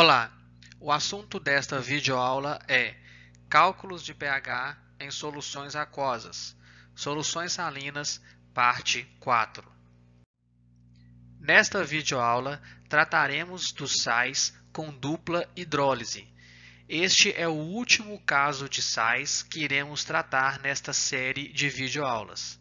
Olá, o assunto desta videoaula é Cálculos de pH em soluções aquosas, Soluções salinas, parte 4. Nesta videoaula, trataremos dos sais com dupla hidrólise. Este é o último caso de sais que iremos tratar nesta série de videoaulas.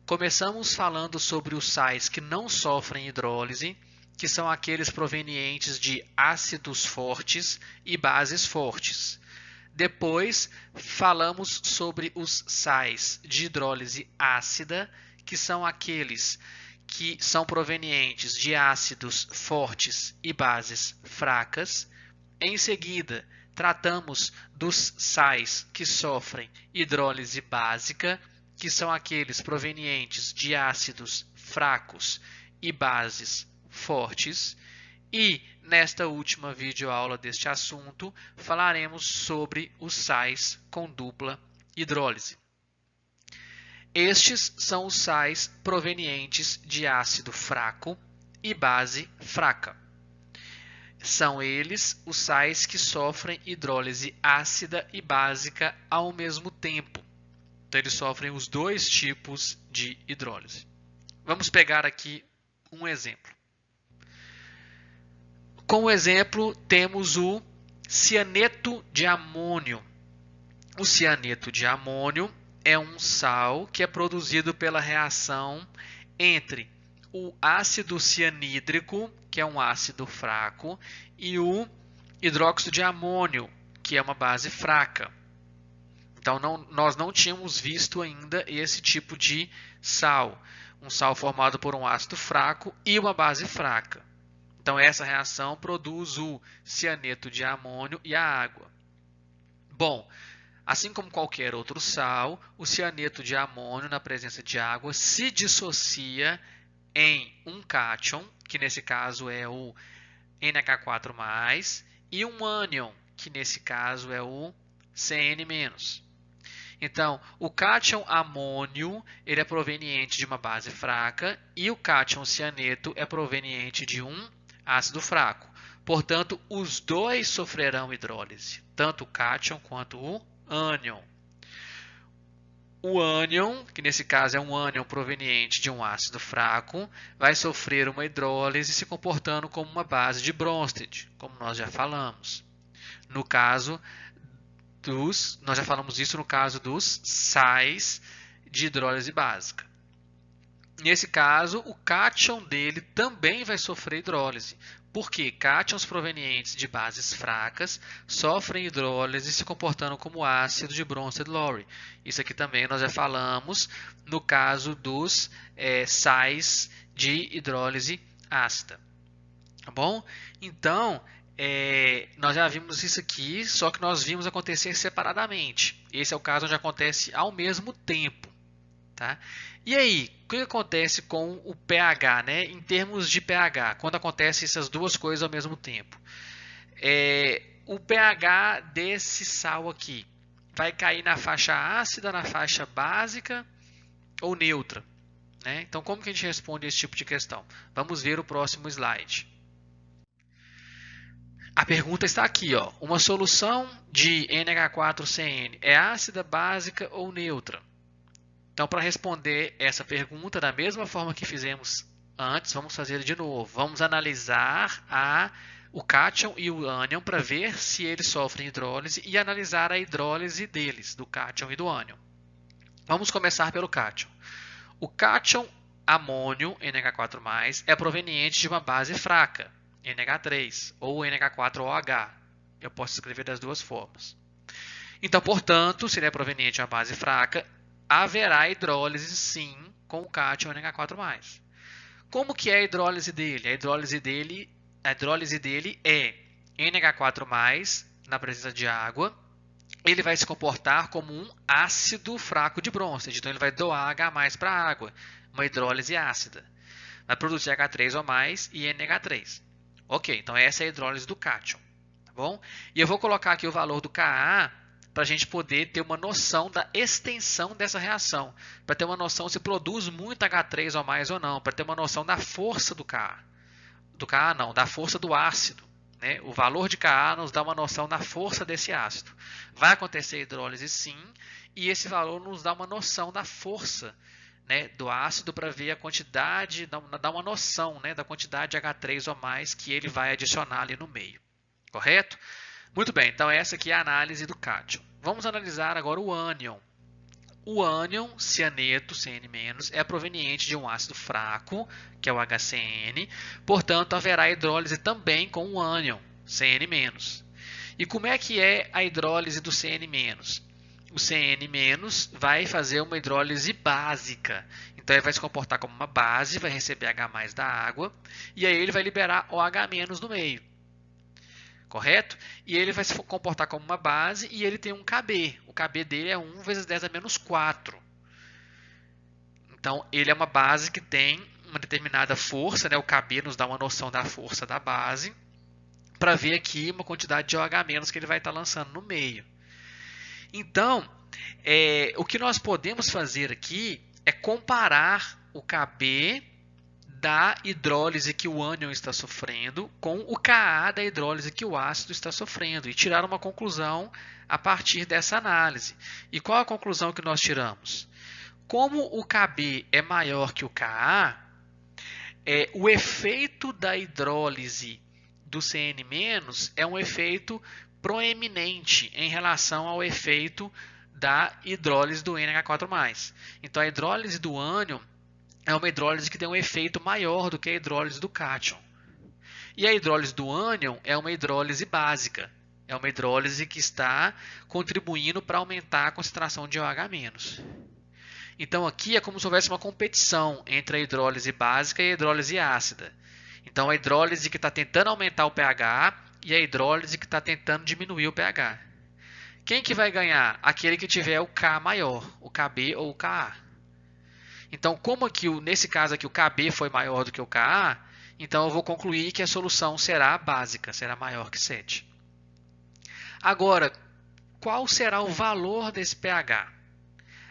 Começamos falando sobre os sais que não sofrem hidrólise, que são aqueles provenientes de ácidos fortes e bases fortes. Depois, falamos sobre os sais de hidrólise ácida, que são aqueles que são provenientes de ácidos fortes e bases fracas. Em seguida, tratamos dos sais que sofrem hidrólise básica, que são aqueles provenientes de ácidos fracos e bases fortes. E, nesta última videoaula deste assunto, falaremos sobre os sais com dupla hidrólise. Estes são os sais provenientes de ácido fraco e base fraca. São eles os sais que sofrem hidrólise ácida e básica ao mesmo tempo. Então, eles sofrem os dois tipos de hidrólise. Vamos pegar aqui um exemplo. Como exemplo, temos o cianeto de amônio. O cianeto de amônio é um sal que é produzido pela reação entre o ácido cianídrico, que é um ácido fraco, e o hidróxido de amônio, que é uma base fraca. Então, nós não tínhamos visto ainda esse tipo de sal. Um sal formado por um ácido fraco e uma base fraca. Então, essa reação produz o cianeto de amônio e a água. Bom, assim como qualquer outro sal, o cianeto de amônio, na presença de água, se dissocia em um cátion, que nesse caso é o NH4+, e um ânion, que nesse caso é o CN-. Então, o cátion amônio ele é proveniente de uma base fraca e o cátion cianeto é proveniente de um ácido fraco. Portanto, os dois sofrerão hidrólise, tanto o cátion quanto o ânion. O ânion, que nesse caso é um ânion proveniente de um ácido fraco, vai sofrer uma hidrólise se comportando como uma base de Bronsted, como nós já falamos. No caso nós já falamos isso no caso dos sais de hidrólise básica. Nesse caso, o cátion dele também vai sofrer hidrólise, porque cátions provenientes de bases fracas sofrem hidrólise se comportando como ácido de Bronsted-Lowry. Isso aqui também nós já falamos no caso dos sais de hidrólise ácida. Tá bom? Então, nós já vimos isso aqui, só que nós vimos acontecer separadamente. Esse é o caso onde acontece ao mesmo tempo. Tá? E aí, o que acontece com o pH, né? Em termos de pH, quando acontecem essas duas coisas ao mesmo tempo? O pH desse sal aqui vai cair na faixa ácida, na faixa básica ou neutra? Né? Então, como que a gente responde esse tipo de questão? Vamos ver o próximo slide. A pergunta está aqui, ó. Uma solução de NH4CN é ácida, básica ou neutra? Então, para responder essa pergunta, da mesma forma que fizemos antes, vamos fazer de novo. Vamos analisar o cátion e o ânion para ver se eles sofrem hidrólise e analisar a hidrólise deles, do cátion e do ânion. Vamos começar pelo cátion. O cátion amônio, NH4+, é proveniente de uma base fraca, NH3 ou NH4OH. Eu posso escrever das duas formas. Então, portanto, se ele é proveniente de uma base fraca, haverá hidrólise sim com o cátion NH4+. Como que é a hidrólise dele? A hidrólise dele é NH4+, na presença de água. Ele vai se comportar como um ácido fraco de Bronsted. Então, ele vai doar H+ para a água, uma hidrólise ácida. Vai produzir H3 ou mais e NH3. Ok, então essa é a hidrólise do cátion. Tá bom? E eu vou colocar aqui o valor do Ka para a gente poder ter uma noção da extensão dessa reação. Para ter uma noção se produz muito H3 ou mais ou não. Para ter uma noção da força do Ka. Da força do ácido. né? O valor de Ka nos dá uma noção da força desse ácido. Vai acontecer hidrólise sim, e esse valor nos dá uma noção da força, né, do ácido para ver a quantidade, dá uma noção, né, da quantidade de H3 ou mais que ele vai adicionar ali no meio. Correto? Muito bem, então essa aqui é a análise do cátion. Vamos analisar agora o ânion. O ânion, cianeto, Cn-, é proveniente de um ácido fraco, que é o HCN, portanto, haverá hidrólise também com o ânion, Cn-. E como é que é a hidrólise do Cn-? O Cn- vai fazer uma hidrólise básica. Então, ele vai se comportar como uma base, vai receber H+ da água, e aí ele vai liberar OH- no meio. Correto? E ele vai se comportar como uma base e ele tem um Kb. O Kb dele é 1 vezes 10 a menos 4. Então, ele é uma base que tem uma determinada força, né? O Kb nos dá uma noção da força da base, para ver aqui uma quantidade de OH- que ele vai estar lançando no meio. Então, o que nós podemos fazer aqui é comparar o Kb da hidrólise que o ânion está sofrendo com o Ka da hidrólise que o ácido está sofrendo e tirar uma conclusão a partir dessa análise. E qual a conclusão que nós tiramos? Como o Kb é maior que o Ka, o efeito da hidrólise do Cn- é um efeito proeminente em relação ao efeito da hidrólise do NH4+. Então, a hidrólise do ânion é uma hidrólise que tem um efeito maior do que a hidrólise do cátion. E a hidrólise do ânion é uma hidrólise básica. É uma hidrólise que está contribuindo para aumentar a concentração de OH-. Então, aqui é como se houvesse uma competição entre a hidrólise básica e a hidrólise ácida. Então, a hidrólise que está tentando aumentar o pH e a hidrólise que está tentando diminuir o pH. Quem que vai ganhar? Aquele que tiver o K maior, o Kb ou o Ka. Então, como aqui, nesse caso aqui o Kb foi maior do que o Ka, então eu vou concluir que a solução será básica, será maior que 7. Agora, qual será o valor desse pH?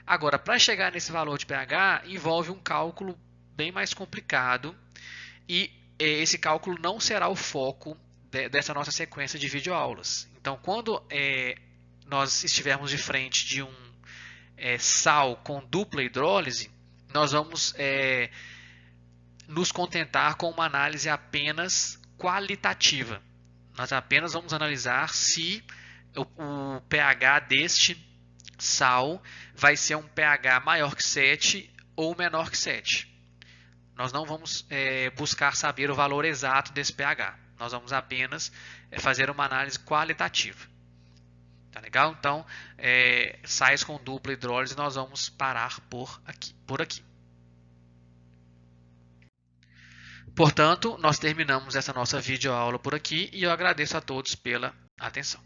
Agora, para chegar nesse valor de pH, envolve um cálculo bem mais complicado e esse cálculo não será o foco dessa nossa sequência de videoaulas. Então, quando nós estivermos de frente de um sal com dupla hidrólise, nós vamos nos contentar com uma análise apenas qualitativa. Nós apenas vamos analisar se o pH deste sal vai ser um pH maior que 7 ou menor que 7. Nós não vamos buscar saber o valor exato desse pH. Nós vamos apenas fazer uma análise qualitativa. Tá legal? Então, sais com dupla hidrólise, nós vamos parar por aqui. Portanto, nós terminamos essa nossa videoaula por aqui e eu agradeço a todos pela atenção.